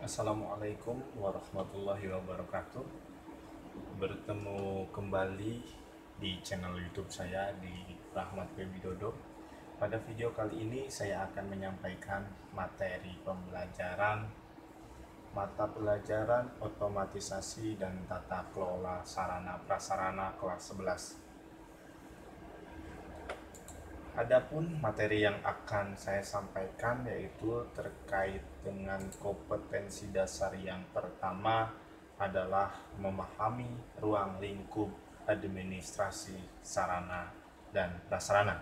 Assalamualaikum warahmatullahi wabarakatuh. Bertemu kembali di channel YouTube saya di Rahmat P. Widodo. Pada video kali ini saya akan menyampaikan materi pembelajaran mata pelajaran otomatisasi dan tata kelola sarana prasarana kelas 11. Adapun materi yang akan saya sampaikan yaitu terkait dengan kompetensi dasar yang pertama adalah memahami ruang lingkup administrasi sarana dan prasarana.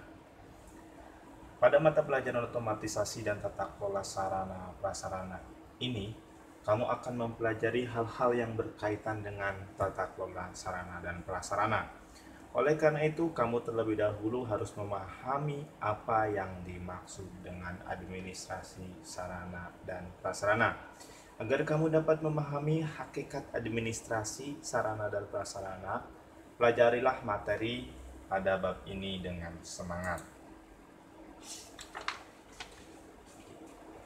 Pada mata pelajaran otomatisasi dan tata kelola sarana prasarana ini, kamu akan mempelajari hal-hal yang berkaitan dengan tata kelola sarana dan prasarana. Oleh karena itu, kamu terlebih dahulu harus memahami apa yang dimaksud dengan administrasi sarana dan prasarana. Agar kamu dapat memahami hakikat administrasi sarana dan prasarana, pelajarilah materi pada bab ini dengan semangat.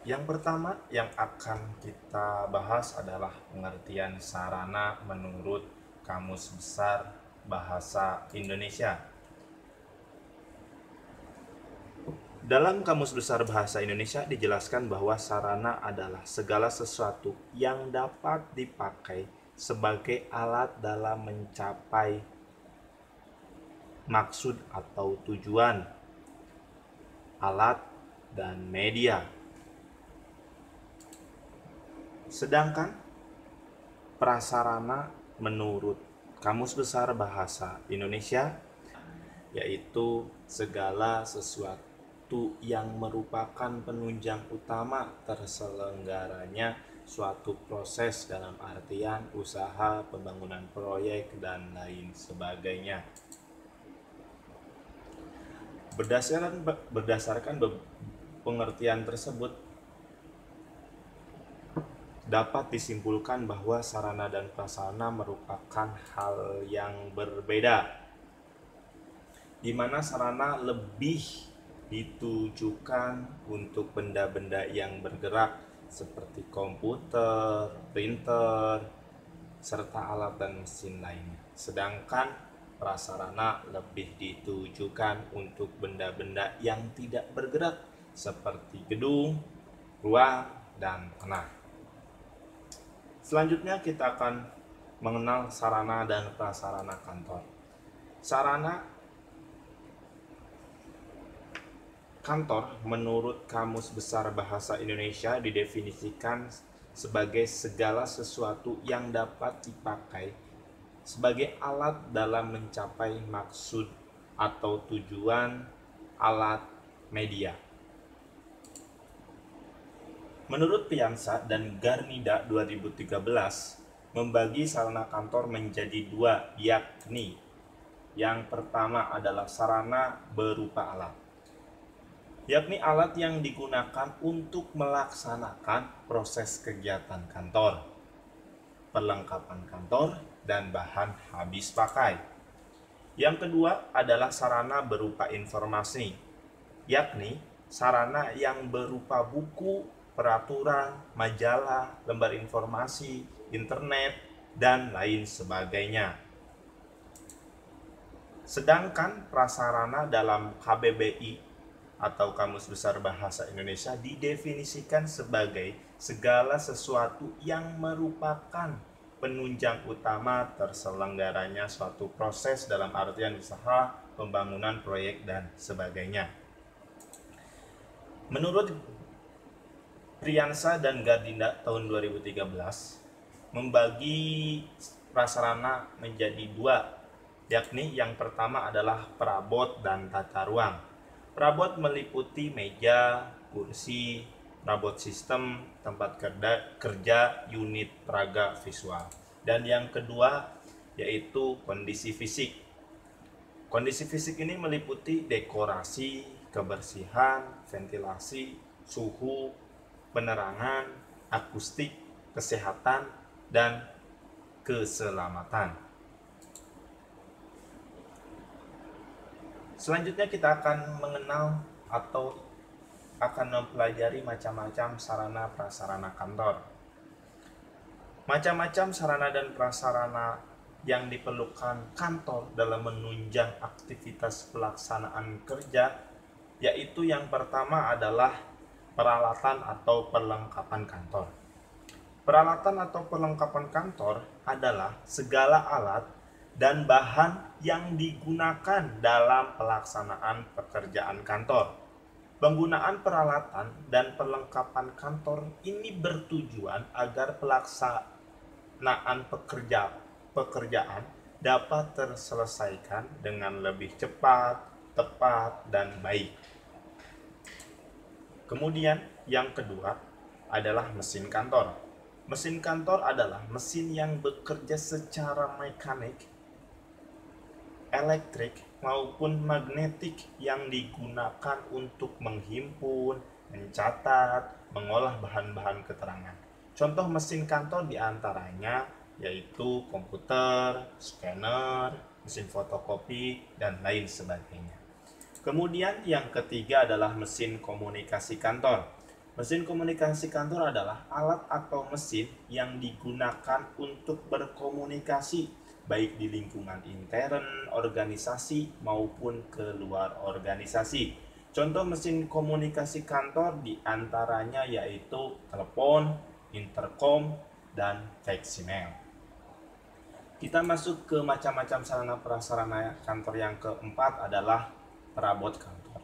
Yang pertama yang akan kita bahas adalah pengertian sarana menurut Kamus Besar Bahasa Indonesia. Dalam Kamus Besar Bahasa Indonesia dijelaskan bahwa sarana adalah segala sesuatu yang dapat dipakai sebagai alat dalam mencapai maksud atau tujuan, alat dan media. Sedangkan prasarana menurut Kamus Besar Bahasa Indonesia yaitu segala sesuatu yang merupakan penunjang utama terselenggaranya suatu proses dalam artian usaha, pembangunan proyek, dan lain sebagainya. Berdasarkan pengertian tersebut, dapat disimpulkan bahwa sarana dan prasarana merupakan hal yang berbeda, di mana sarana lebih ditujukan untuk benda-benda yang bergerak seperti komputer, printer, serta alat dan mesin lainnya. Sedangkan prasarana lebih ditujukan untuk benda-benda yang tidak bergerak seperti gedung, ruang, dan tanah. Selanjutnya kita akan mengenal sarana dan prasarana kantor. Sarana kantor menurut Kamus Besar Bahasa Indonesia didefinisikan sebagai segala sesuatu yang dapat dipakai sebagai alat dalam mencapai maksud atau tujuan, alat, media. Menurut Piansa dan Garnida 2013, membagi sarana kantor menjadi dua, yakni yang pertama adalah sarana berupa alat, yakni alat yang digunakan untuk melaksanakan proses kegiatan kantor, perlengkapan kantor, dan bahan habis pakai. Yang kedua adalah sarana berupa informasi, yakni sarana yang berupa buku, peraturan, majalah, lembar informasi, internet, dan lain sebagainya. Sedangkan prasarana dalam KBBI atau Kamus Besar Bahasa Indonesia didefinisikan sebagai segala sesuatu yang merupakan penunjang utama terselenggaranya suatu proses dalam artian usaha, pembangunan proyek, dan sebagainya. Menurut Priyansa dan Gardinda tahun 2013 membagi prasarana menjadi dua, yakni yang pertama adalah perabot dan tata ruang. Perabot meliputi meja, kursi, perabot sistem, tempat kerja, unit peraga visual. Dan yang kedua yaitu kondisi fisik. Kondisi fisik ini meliputi dekorasi, kebersihan, ventilasi, suhu, penerangan, akustik, kesehatan, dan keselamatan. Selanjutnya kita akan mengenal atau akan mempelajari macam-macam sarana prasarana kantor. Macam-macam sarana dan prasarana yang diperlukan kantor dalam menunjang aktivitas pelaksanaan kerja, yaitu yang pertama adalah peralatan atau perlengkapan kantor. Peralatan atau perlengkapan kantor adalah segala alat dan bahan yang digunakan dalam pelaksanaan pekerjaan kantor. Penggunaan peralatan dan perlengkapan kantor ini bertujuan agar pelaksanaan pekerjaan dapat terselesaikan dengan lebih cepat, tepat, dan baik. Kemudian yang kedua adalah mesin kantor. Mesin kantor adalah mesin yang bekerja secara mekanik, elektrik, maupun magnetik yang digunakan untuk menghimpun, mencatat, mengolah bahan-bahan keterangan. Contoh mesin kantor diantaranya yaitu komputer, scanner, mesin fotokopi, dan lain sebagainya. Kemudian yang ketiga adalah mesin komunikasi kantor. Mesin komunikasi kantor adalah alat atau mesin yang digunakan untuk berkomunikasi baik di lingkungan intern organisasi maupun keluar organisasi. Contoh mesin komunikasi kantor diantaranya yaitu telepon, intercom, dan faksimiler. Kita masuk ke macam-macam sarana prasarana kantor. Yang keempat adalah perabot kantor.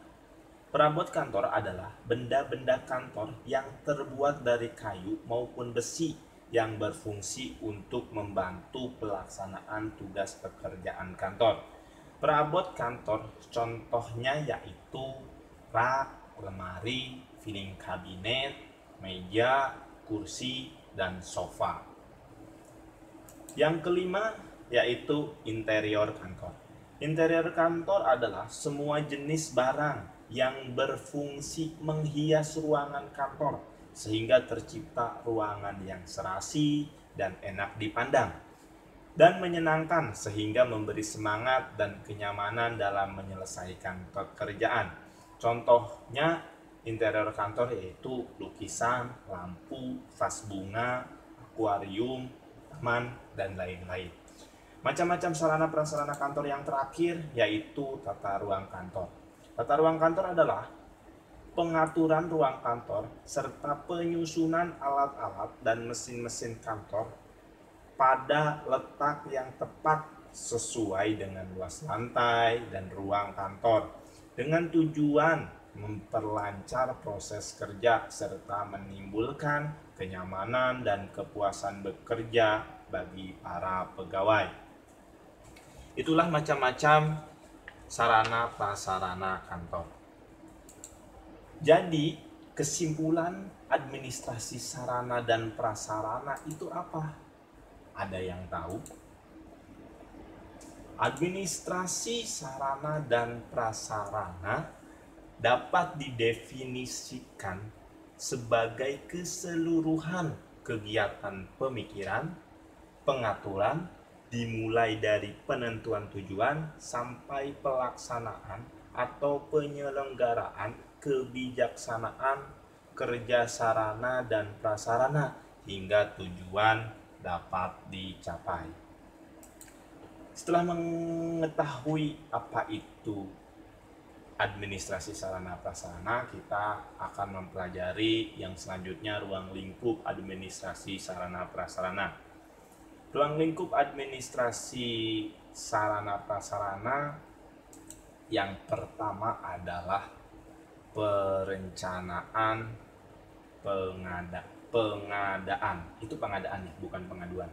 Perabot kantor adalah benda-benda kantor yang terbuat dari kayu maupun besi yang berfungsi untuk membantu pelaksanaan tugas pekerjaan kantor. Perabot kantor contohnya yaitu rak, lemari, filing kabinet, meja, kursi, dan sofa. Yang kelima yaitu interior kantor. Interior kantor adalah semua jenis barang yang berfungsi menghias ruangan kantor sehingga tercipta ruangan yang serasi dan enak dipandang dan menyenangkan sehingga memberi semangat dan kenyamanan dalam menyelesaikan pekerjaan. Contohnya interior kantor yaitu lukisan, lampu, vas bunga, akuarium, taman, dan lain-lain. Macam-macam sarana prasarana kantor yang terakhir yaitu tata ruang kantor. Tata ruang kantor adalah pengaturan ruang kantor serta penyusunan alat-alat dan mesin-mesin kantor pada letak yang tepat sesuai dengan luas lantai dan ruang kantor dengan tujuan memperlancar proses kerja serta menimbulkan kenyamanan dan kepuasan bekerja bagi para pegawai. Itulah macam-macam sarana prasarana kantor. Jadi, kesimpulan administrasi sarana dan prasarana itu apa? Ada yang tahu? Administrasi sarana dan prasarana dapat didefinisikan sebagai keseluruhan kegiatan pemikiran, pengaturan, dimulai dari penentuan tujuan sampai pelaksanaan atau penyelenggaraan kebijaksanaan kerja sarana dan prasarana hingga tujuan dapat dicapai. Setelah mengetahui apa itu administrasi sarana prasarana, kita akan mempelajari yang selanjutnya ruang lingkup administrasi sarana prasarana. Ruang lingkup administrasi sarana prasarana yang pertama adalah perencanaan pengadaan. Itu pengadaan ya, bukan pengaduan.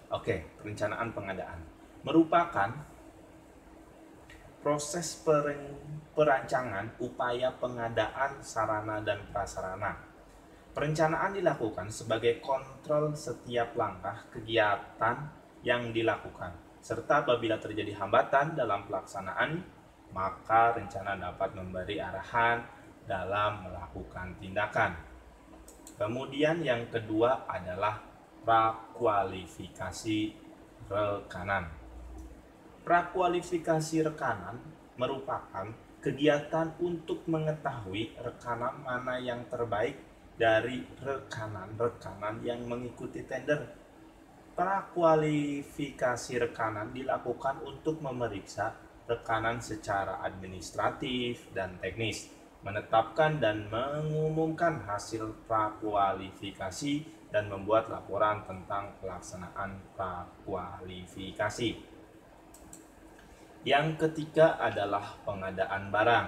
Oke, perencanaan pengadaan merupakan proses perancangan upaya pengadaan sarana dan prasarana. Perencanaan dilakukan sebagai kontrol setiap langkah kegiatan yang dilakukan, serta apabila terjadi hambatan dalam pelaksanaan, maka rencana dapat memberi arahan dalam melakukan tindakan. Kemudian yang kedua adalah prakualifikasi rekanan. Prakualifikasi rekanan merupakan kegiatan untuk mengetahui rekanan mana yang terbaik dari rekanan-rekanan yang mengikuti tender. Prakualifikasi rekanan dilakukan untuk memeriksa rekanan secara administratif dan teknis, menetapkan dan mengumumkan hasil prakualifikasi, dan membuat laporan tentang pelaksanaan prakualifikasi. Yang ketiga adalah pengadaan barang.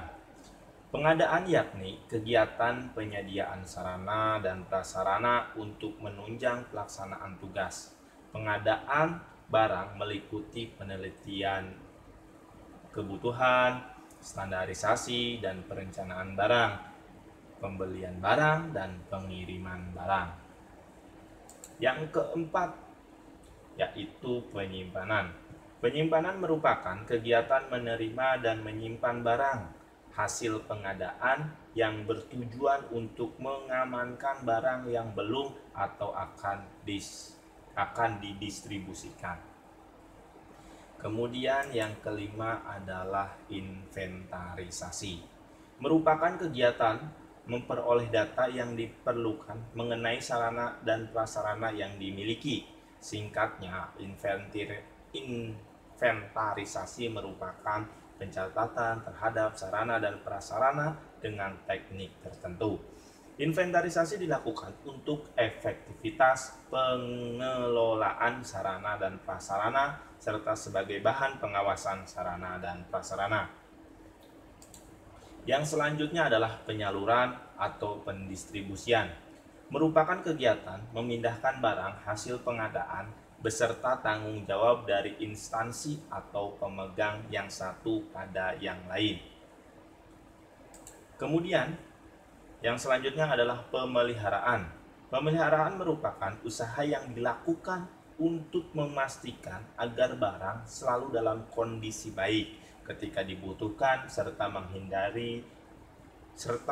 Pengadaan yakni kegiatan penyediaan sarana dan prasarana untuk menunjang pelaksanaan tugas. Pengadaan barang meliputi penelitian kebutuhan, standarisasi dan perencanaan barang, pembelian barang, dan pengiriman barang. Yang keempat yaitu penyimpanan. Penyimpanan merupakan kegiatan menerima dan menyimpan barang hasil pengadaan yang bertujuan untuk mengamankan barang yang belum atau akan didistribusikan. Kemudian yang kelima adalah inventarisasi. Merupakan kegiatan memperoleh data yang diperlukan mengenai sarana dan prasarana yang dimiliki. Singkatnya, inventarisasi merupakan pencatatan terhadap sarana dan prasarana dengan teknik tertentu. Inventarisasi dilakukan untuk efektivitas pengelolaan sarana dan prasarana serta sebagai bahan pengawasan sarana dan prasarana. Yang selanjutnya adalah penyaluran atau pendistribusian. Merupakan kegiatan memindahkan barang hasil pengadaan beserta tanggung jawab dari instansi atau pemegang yang satu pada yang lain. Kemudian, yang selanjutnya adalah pemeliharaan. Pemeliharaan merupakan usaha yang dilakukan untuk memastikan agar barang selalu dalam kondisi baik ketika dibutuhkan serta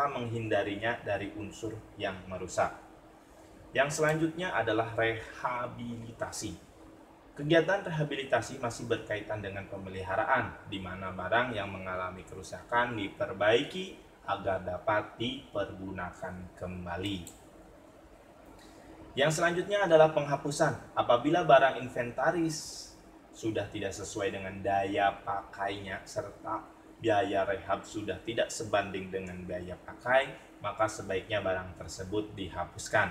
menghindarinya dari unsur yang merusak. Yang selanjutnya adalah rehabilitasi. Kegiatan rehabilitasi masih berkaitan dengan pemeliharaan, di mana barang yang mengalami kerusakan diperbaiki agar dapat dipergunakan kembali. Yang selanjutnya adalah penghapusan. Apabila barang inventaris sudah tidak sesuai dengan daya pakainya serta biaya rehab sudah tidak sebanding dengan biaya pakai, maka sebaiknya barang tersebut dihapuskan.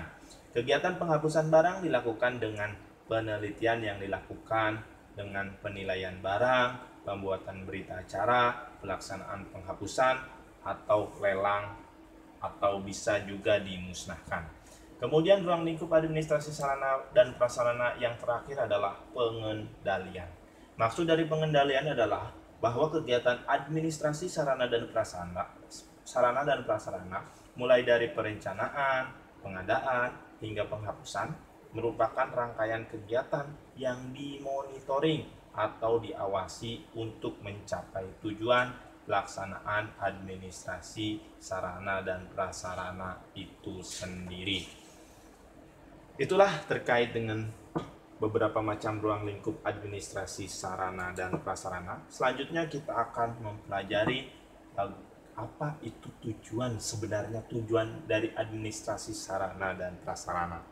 Kegiatan penghapusan barang dilakukan dengan penelitian yang dilakukan dengan penilaian barang, pembuatan berita acara, pelaksanaan penghapusan, atau lelang, atau bisa juga dimusnahkan. Kemudian ruang lingkup administrasi sarana dan prasarana yang terakhir adalah pengendalian. Maksud dari pengendalian adalah bahwa kegiatan administrasi sarana dan prasarana mulai dari perencanaan, pengadaan, hingga penghapusan merupakan rangkaian kegiatan yang dimonitoring atau diawasi untuk mencapai tujuan pelaksanaan administrasi sarana dan prasarana itu sendiri. Itulah terkait dengan beberapa macam ruang lingkup administrasi sarana dan prasarana. Selanjutnya kita akan mempelajari apa itu sebenarnya tujuan dari administrasi sarana dan prasarana.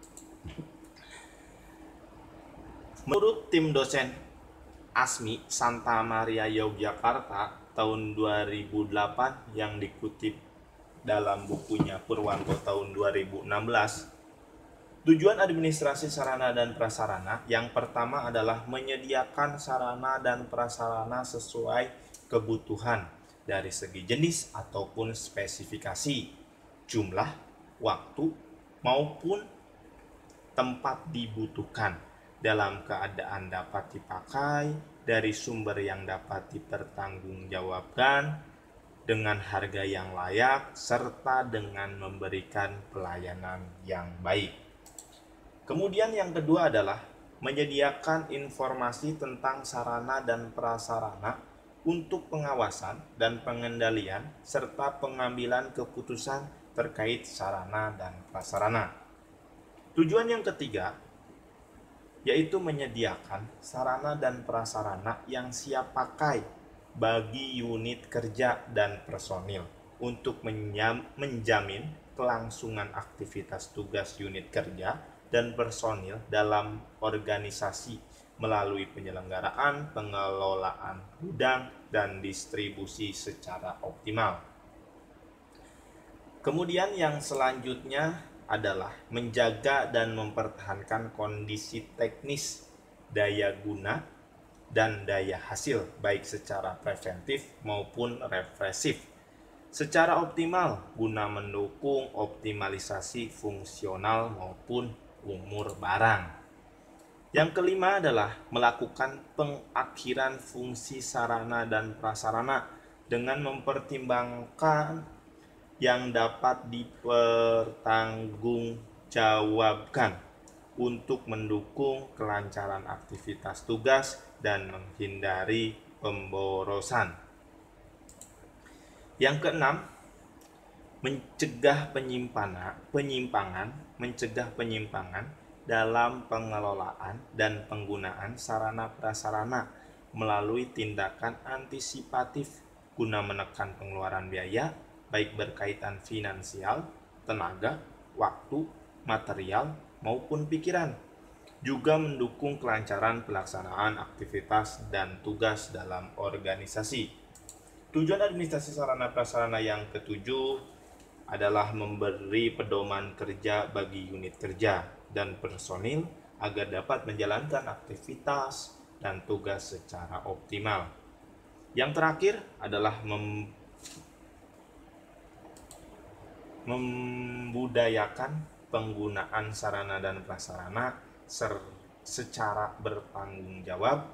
Menurut tim dosen ASMI Santa Maria Yogyakarta tahun 2008 yang dikutip dalam bukunya Purwanto tahun 2016, tujuan administrasi sarana dan prasarana yang pertama adalah menyediakan sarana dan prasarana sesuai kebutuhan dari segi jenis ataupun spesifikasi, jumlah, waktu, maupun tempat dibutuhkan dalam keadaan dapat dipakai dari sumber yang dapat dipertanggungjawabkan dengan harga yang layak serta dengan memberikan pelayanan yang baik. Kemudian yang kedua adalah menyediakan informasi tentang sarana dan prasarana untuk pengawasan dan pengendalian serta pengambilan keputusan terkait sarana dan prasarana. Tujuan yang ketiga yaitu menyediakan sarana dan prasarana yang siap pakai bagi unit kerja dan personil untuk menjamin kelangsungan aktivitas tugas unit kerja dan personil dalam organisasi melalui penyelenggaraan, pengelolaan gudang, dan distribusi secara optimal. Kemudian yang selanjutnya adalah menjaga dan mempertahankan kondisi teknis daya guna dan daya hasil baik secara preventif maupun represif secara optimal guna mendukung optimalisasi fungsional maupun umur barang. Yang kelima adalah melakukan pengakhiran fungsi sarana dan prasarana dengan mempertimbangkan yang dapat dipertanggungjawabkan untuk mendukung kelancaran aktivitas tugas dan menghindari pemborosan. Yang keenam, mencegah penyimpangan dalam pengelolaan dan penggunaan sarana prasarana melalui tindakan antisipatif guna menekan pengeluaran biaya baik berkaitan finansial, tenaga, waktu, material, maupun pikiran. Juga mendukung kelancaran pelaksanaan aktivitas dan tugas dalam organisasi. Tujuan administrasi sarana prasarana yang ketujuh adalah memberi pedoman kerja bagi unit kerja dan personil agar dapat menjalankan aktivitas dan tugas secara optimal. Yang terakhir adalah membudayakan penggunaan sarana dan prasarana secara bertanggung jawab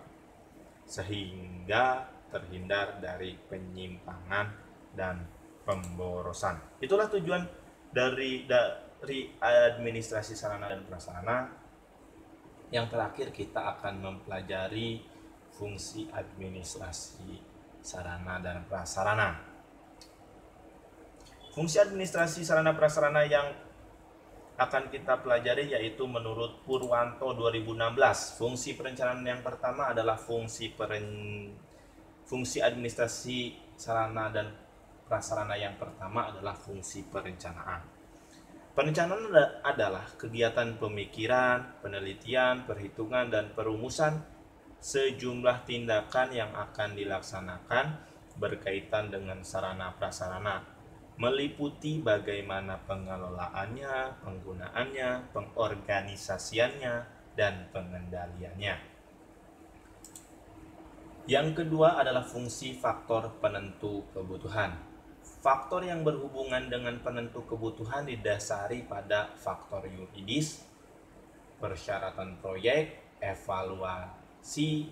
sehingga terhindar dari penyimpangan dan pemborosan. Itulah tujuan dari administrasi sarana dan prasarana. Yang terakhir kita akan mempelajari fungsi administrasi sarana dan prasarana. Fungsi administrasi sarana prasarana yang akan kita pelajari yaitu menurut Purwanto 2016. Fungsi perencanaan yang pertama adalah fungsi administrasi sarana dan prasarana yang pertama adalah fungsi perencanaan. Perencanaan adalah kegiatan pemikiran, penelitian, perhitungan, dan perumusan sejumlah tindakan yang akan dilaksanakan berkaitan dengan sarana prasarana, meliputi bagaimana pengelolaannya, penggunaannya, pengorganisasiannya, dan pengendaliannya. Yang kedua adalah fungsi faktor penentu kebutuhan. Faktor yang berhubungan dengan penentu kebutuhan didasari pada faktor yuridis, persyaratan proyek, evaluasi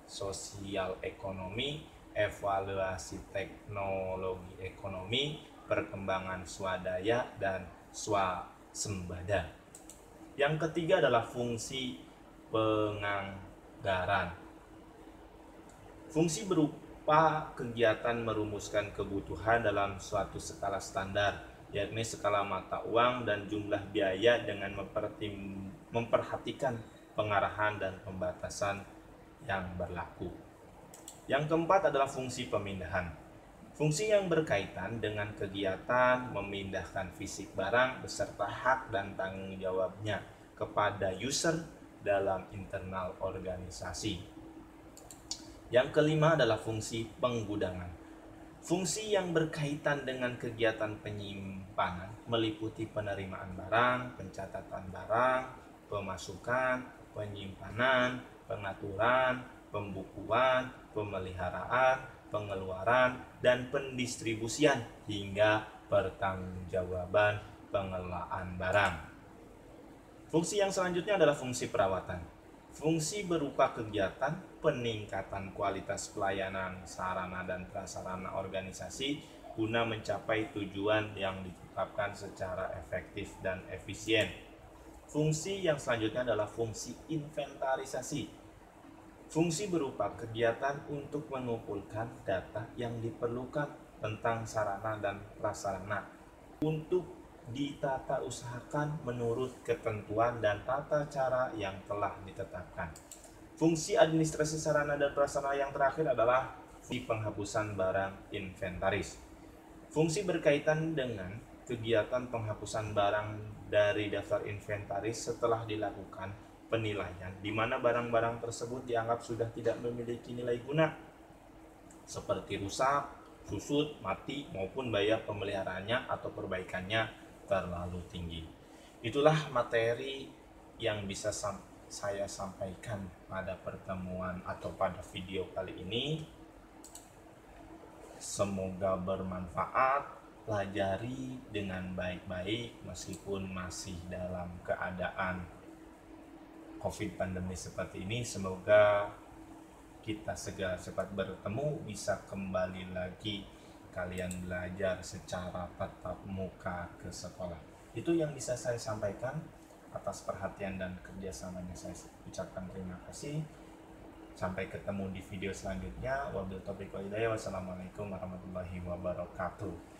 sosial ekonomi, evaluasi teknologi ekonomi, perkembangan swadaya, dan swasembada. Yang ketiga adalah fungsi penganggaran. Fungsi berupa kegiatan merumuskan kebutuhan dalam suatu skala standar, yakni skala mata uang dan jumlah biaya dengan memperhatikan pengarahan dan pembatasan yang berlaku. Yang keempat adalah fungsi pemindahan. Fungsi yang berkaitan dengan kegiatan memindahkan fisik barang beserta hak dan tanggung jawabnya kepada user dalam internal organisasi. Yang kelima adalah fungsi penggudangan. Fungsi yang berkaitan dengan kegiatan penyimpanan meliputi penerimaan barang, pencatatan barang, pemasukan, penyimpanan, pengaturan, pembukuan, pemeliharaan, pengeluaran, dan pendistribusian hingga pertanggungjawaban pengelolaan barang. Fungsi yang selanjutnya adalah fungsi perawatan. Fungsi berupa kegiatan peningkatan kualitas pelayanan sarana dan prasarana organisasi guna mencapai tujuan yang ditetapkan secara efektif dan efisien. Fungsi yang selanjutnya adalah fungsi inventarisasi. Fungsi berupa kegiatan untuk mengumpulkan data yang diperlukan tentang sarana dan prasarana untuk ditata usahakan menurut ketentuan dan tata cara yang telah ditetapkan. Fungsi administrasi sarana dan prasarana yang terakhir adalah fungsi penghapusan barang inventaris. Fungsi berkaitan dengan kegiatan penghapusan barang dari daftar inventaris setelah dilakukan penilaian, di mana barang-barang tersebut dianggap sudah tidak memiliki nilai guna, seperti rusak, susut, mati, maupun biaya pemeliharaannya atau perbaikannya terlalu tinggi. Itulah materi yang bisa saya sampaikan pada pertemuan atau pada video kali ini. Semoga bermanfaat. Pelajari dengan baik-baik meskipun masih dalam keadaan COVID pandemi seperti ini. Semoga kita segera cepat bertemu, bisa kembali lagi kalian belajar secara tatap muka ke sekolah. Itu yang bisa saya sampaikan. Atas perhatian dan kerjasamanya saya ucapkan terima kasih. Sampai ketemu di video selanjutnya. Wabillahi taufiq wal hidayah. Wassalamualaikum warahmatullahi wabarakatuh.